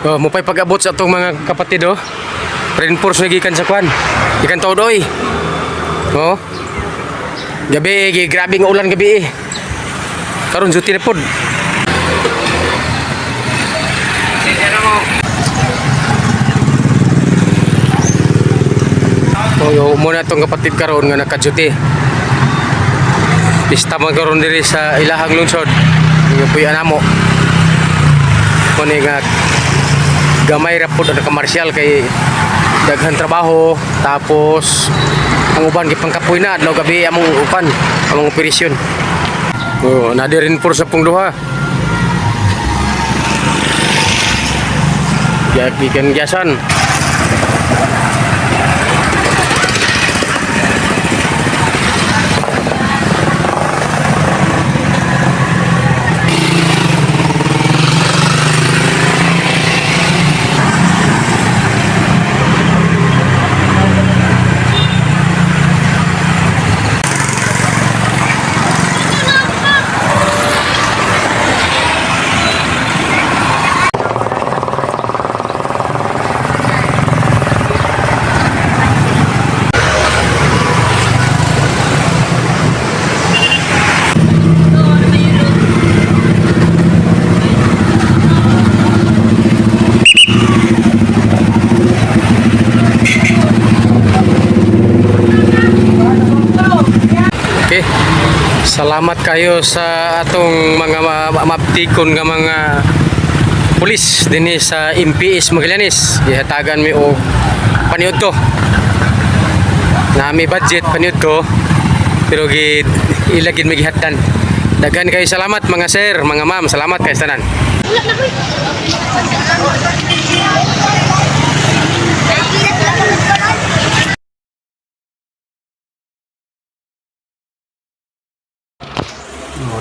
Oh, mupay pag-abot sa atong mga kapatid oh. Reinforce na gikan sa kwan. Gikan todo oy. Oh. Gabi grabe nga ulan gabi Karon duty na pod. Oh, mo na tong kapatid karon nga naka-duty. Pista man karon diri sa ilahang lungsod. Yung puyan namo. Kung nga gamay ra pod ang komersyal kay daghan trabaho, tapos ang uban gipang kapoy na adlaw gabi among upan among operasyon. Oh, nadirin por sa pung duha. Gikan giasan. Okay. Salamat kayo sa atong mga maptikon nga mga pulis dinhi sa MPS Magallanes. Gihatagan mi og paniud ko. Na may budget paniud ko pero ilagid mi gihatdan. Daghan kayo salamat mga sir, mga ma'am. Salamat kayo tanan.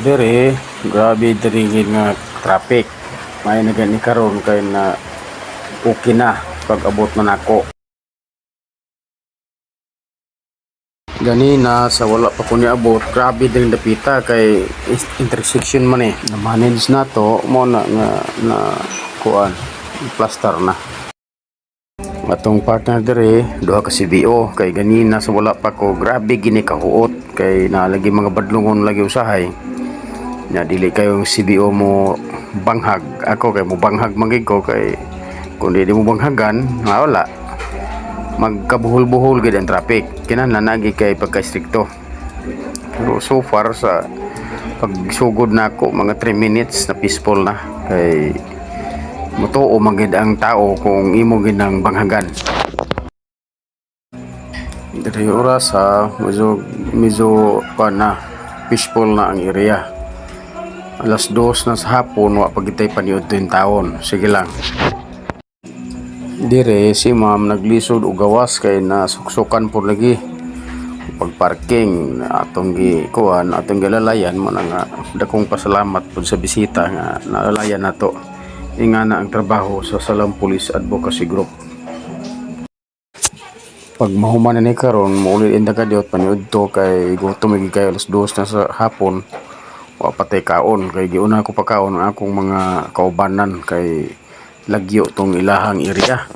Dere, grabe diri nga traffic. May nagani karon kay na okay na pag abot na nako. Ganina sa wala pa ko ni abot, grabe din dapita kay intersection man na manage na to mo na kuan plaster na. Atong partner dere duha ka CBO kay ganina sa wala pa ko grabe gini kahuot kay nalagi mga badlungon lagi usahay. Na dili kayo CBO mo banghag ako kay mo banghag magig ko kay kun di mo banghagan wala magkabuhol-buhol gid ang traffic kinahanglan nagi kay pagka-strikto. Pero so far sa pagsugod nako mga 3 minutes na peaceful na kay mutuo magid ang tao kung imo gid ang banghagan. Diri oras medyo pa na peaceful na ang area. Alas 2 na sa hapon wa pagitay paniud din taon. Sige lang. Dire si ma'am naglisod og gawas kay nasuksukan por lagi. Pag parking atong kuan atong gilalayan mo na nga dakong pasalamat pud sa bisita nga nalalayan nato. Ingana ang trabaho sa Salam Police Advocacy Group. Pag mahuman na ni karon mauli inda ka diot paniud to kay gutom gyud kay alas 2 na sa hapon. Wa patay kaon kay giuna ko pakaon ang akong mga kaubanan kay lagyo tong ilahang area.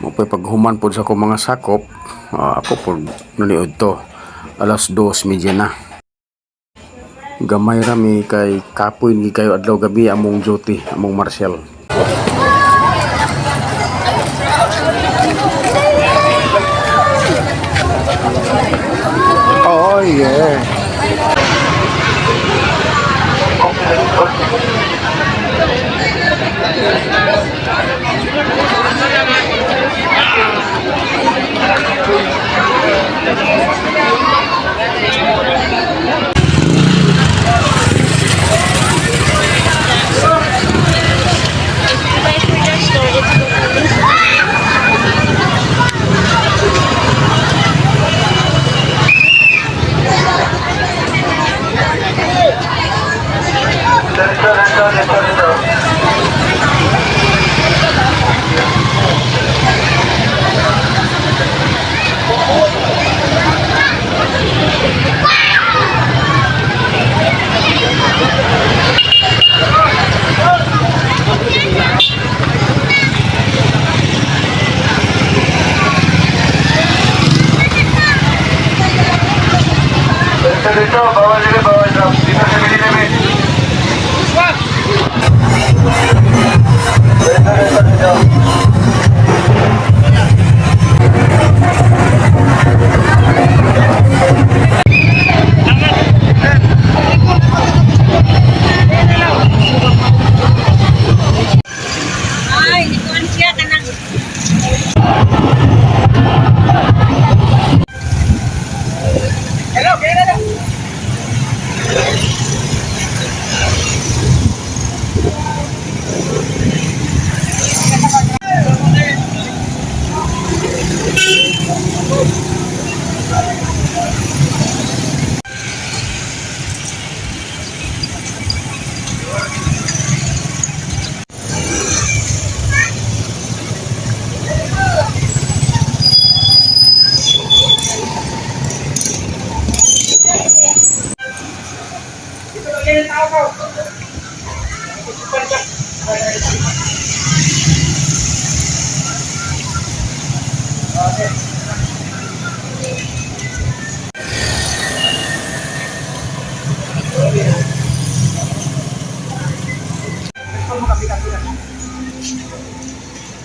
Mupay paghuman pod sa akong mga sakop, ako pod naniud to. Alas 2:30 na. Gamay rami kay kapoy ni kayo adlaw gabi among duty, among marshal. Oh yeah.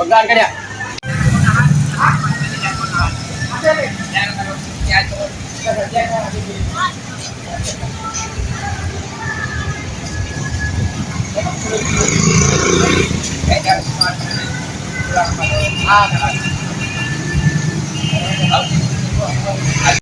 Pagdaan ka niya.